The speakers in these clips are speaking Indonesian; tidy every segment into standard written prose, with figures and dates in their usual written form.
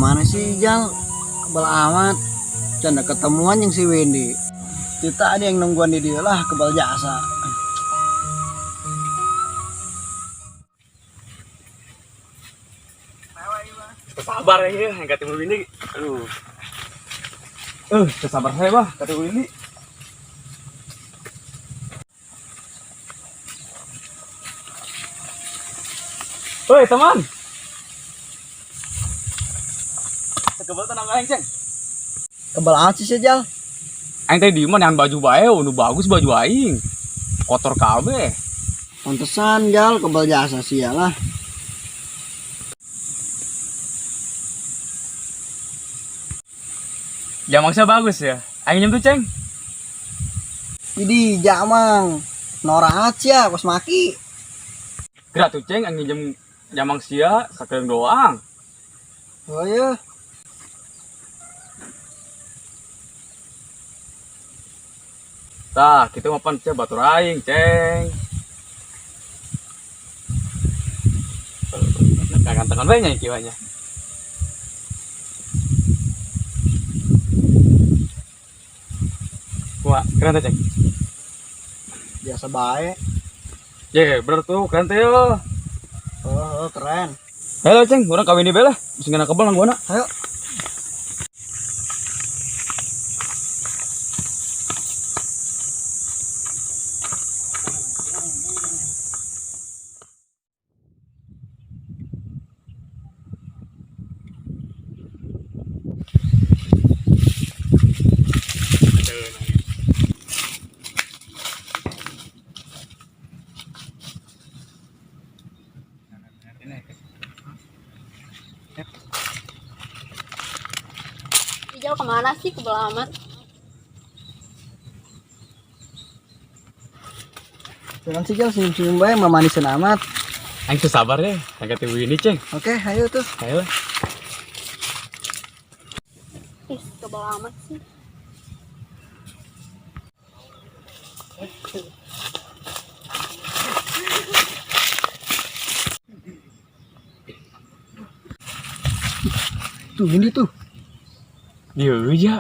kemana sih Jal? Kebal amat. Canda ketemuan yang si Wendy. Kita ada yang nungguan di dia lah kebal jasa. Sabar ya, yang ketemu ini. Aduh. Sabar saya bah, ketemu ini. Woi teman. Kebal tenang aing, Ceng. Kebal amat sih Jal. Aing tadi di mana yang baju bae, nu bagus baju aing. Kotor kabeh. Pantesan Jal kebal jasa sih lah. Jamangnya bagus ya. Aing nyem tuh, Ceng. Jadi jamang. Nora aja kos maki. Gerak tuh, Ceng, aing nyem jamang sia sakeung doang. Oh iya. Tah, kita mapan cek batur aing, Ceng. Tangan-tangan banyak kiwanya. Wah, keren tuh, Ceng. Biasa baik. Bener tuh, keren tuh yo. Oh, keren. Halo, Ceng, orang kawin di bela. Bisa ngena kebal nang gua. Ayo. Ijal kemana sih kebal amat? Jangan sih Jal senyum-senyum baik memanisin amat. Aing tuh sabar ya, aing ketemu ini, Ceng. Oke, ayo tuh. Ayo lah. Ih, kebal amat sih. Tuh ini tuh. Iya ya.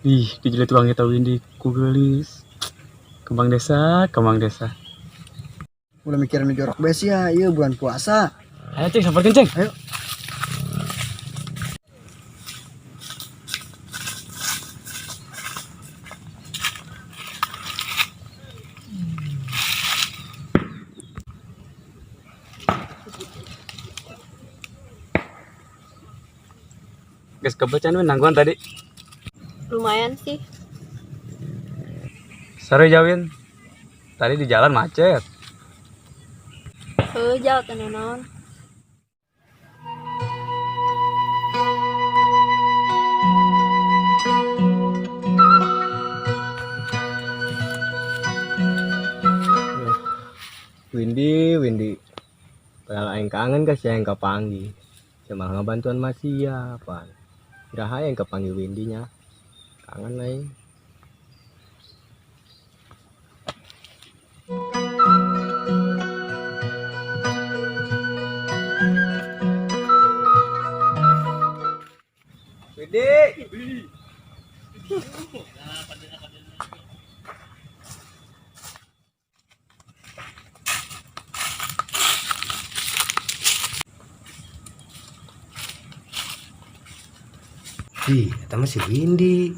Ih, dijilat uangnya tahu ini kugelis. Kembang desa, kembang desa. Udah mikirin jorok bes ya, iya bulan puasa. Ayo, Ceng, sabarkan, Ceng. Ayo. Guys, kebacan nangguan tadi. Lumayan sih. Sorry Jawin. Tadi di jalan macet. Jal tenanon. Windy, padahal aing kangen ka siya yang kapanggil. Cuma ngabantuan masih ya, pan. Iraha yang kepanggil Windy-nya. Kangen aing. Windy. Ih, eta mah si Windy.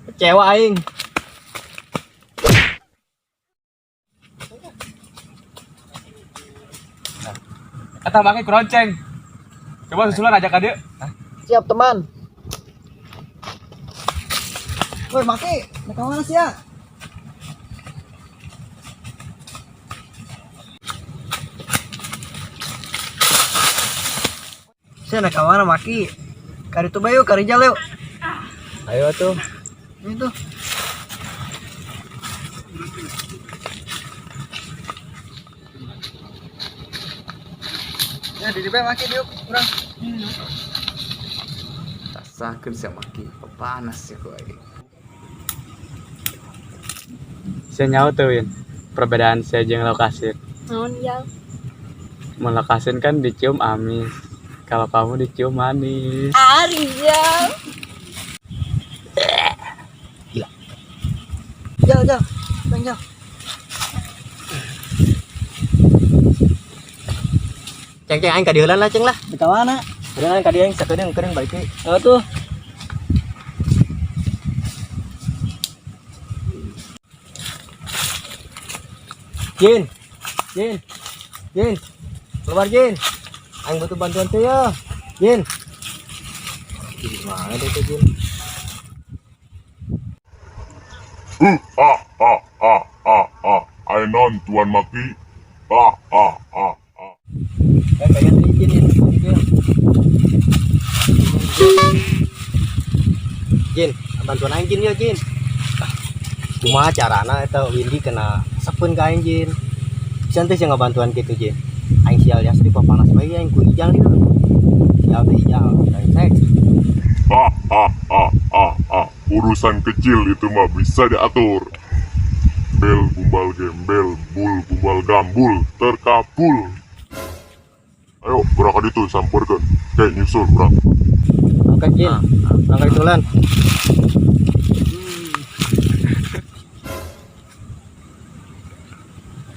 Kecewa aing. Kata pakai keronceng. Coba susulan ajak adek. Siap teman. Woi Maki, mau kemana sih ya? Saya nak kemana Maki? Kari tuh bayu, kari jal yuk. Ayo tuh. Ini tuh. Ya di depan Maki yuk, kurang. Rasakan saya maki panas ya kok. Saya nyawa tuh Win. Perbedaan saya jeung lokasi. Naon Jal? Mau lokasin kan dicium amis. kalau kamu dicium manis. Rijal. Jal, Bang Jal. Ceng aing ka dieulan lah ceng lah. Di mana? Dieulan ka dieu sakedeung balik deui. Oh tuh. Jin. Keluar Jin. Aing butuh bantuan teh ya. Jin. Gimana deh tuh Jin? Ainon Tuan Maki. Kayak Jin. Jin, bantuan aing Jin ya Jin. Kumaha carana eta Windy kena sepeun ka aing Jin. Bisa teh sia ngabantuan kitu Jin. Aing sial jasri papanas bae aing ku ijang dieu. Sial teh ijang aing sek. Urusan kecil itu mah bisa diatur. Bel bumbal gembel, bul bumbal gambul, terkapul. Ayo berangkat itu samperkan. Kayak nyusul berang. Oke Jin. Angkat ditulan.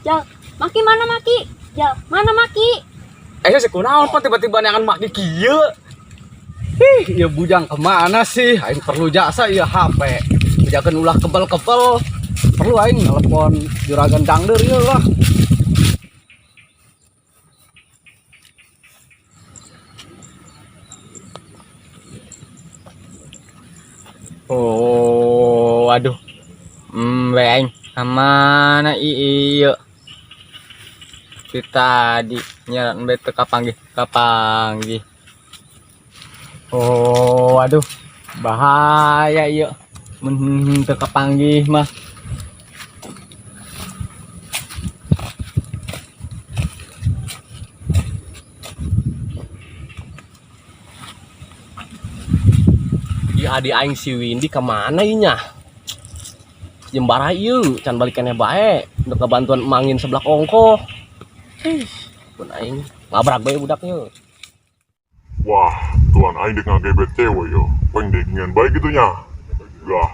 Jal, Maki mana Maki? Jal, mana Maki? Sih kunaon kok tiba-tiba neangan maki kieu. Ya bujang kemana sih? Aing perlu jasa ya HP. Bejakeun ulah kebel-kebel. Perlu aing telepon juragan dangder ieu lah. Oh, aduh. Aing mana ieu? Kita tadi nyaran bete kapanggih. Oh, aduh. Bahaya ieu. Mun teu kapanggih mah. Ya adi aing si Windy kemana inya? Jembara ieu can balikannya bae untuk kebantuan emangin sebelah ongko. Pun aing ngabrak bae budaknya. Wah, Tuan Aing dek ngagebet cewek yo. Pendekingan baik gitunya. Lah.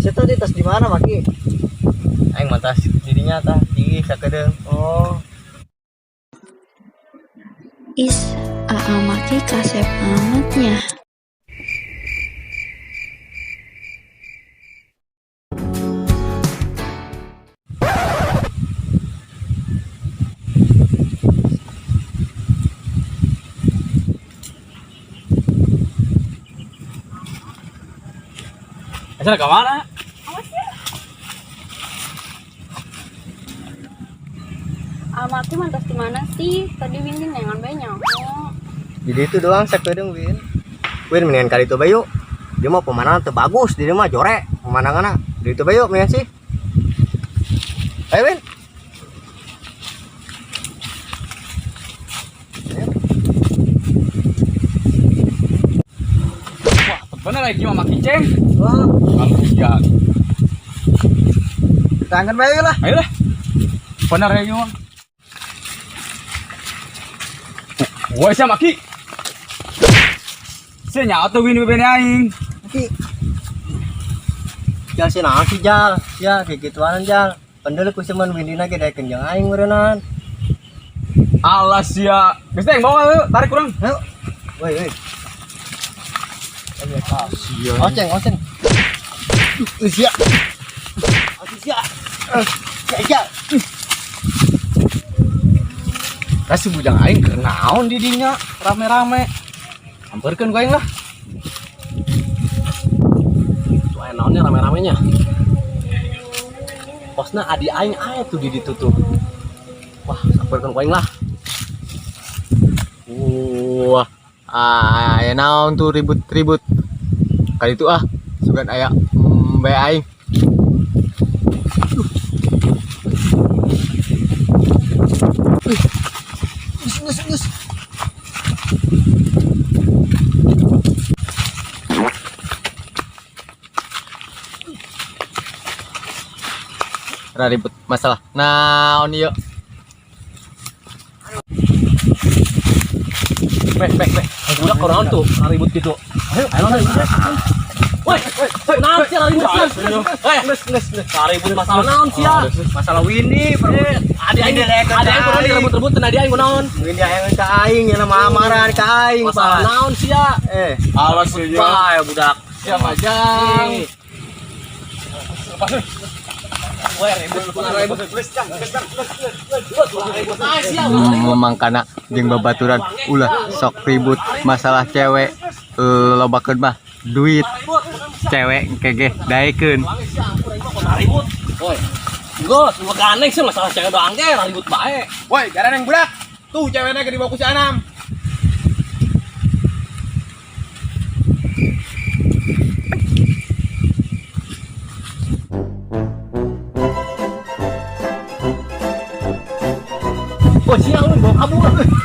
Situ di tas di mana, Maki? Aing mantas dirinya tah di sakedeung. Oh, Maki kasep amatnya. Sana ke mana? Maki mantas di mana sih? Tadi Windy nengan banyak. jadi itu doang sakedeung Win. Win mendingan kali itu bayu. Dia mah pemandangan teu bagus, dia mah jorek pemandanganna. Di itu bayu mendingan sih. Ayo Win. Bener lagi mah maki ceng. Oh, Kamu ya. tangan bae lah. Ayo lah. Bener lagi mah. Woi sia maki. Sia nyawa tuh Windy bene aing. Maki. Jal si naon sih Jal? Ya kayak gituan Jal. Pandel ku semen Windina ge daekeun jeung aing meureunnan. Alas ya. Geus teh bawa yuk, tarik kurang. Ayo. Woi. Oceng. Usia. Kasih bujang aing keur naon di dinya rame-rame. Sampeurkeun ku aing lah. Tuh aing naonnya rame-ramenya. Posna adi aing aya tuh di ditu tuh. Wah, sampeurkeun ku aing lah. Wah. Aya naon tuh ribut-ribut. Kali itu sugan aya bae aing. ribut masalah naon ieu. Bek. Budak orang tuh ribut gitu. Ayo. Woi, naon sih ribut sih? Ribut masalah naon sih ya? Masalah Windy, Ada yang kurang diribut-ribut teh dia yang naon? Windy aya ka aing nya mamaran ka aing, Masalah Pak. naon sih ya? Alas Bae budak. ya majang. Memangkana jeung babaturan ulah sok ribut masalah cewek lobakeun mah duit cewek kege daekeun. Ribut. Woi. Gos, lu ganeng sih masalah cewek doang ge ribut bae. Woi, garan yang budak. Tuh ceweknya ke dibawa ku si Anam. Oh, siang lu bawa kabur.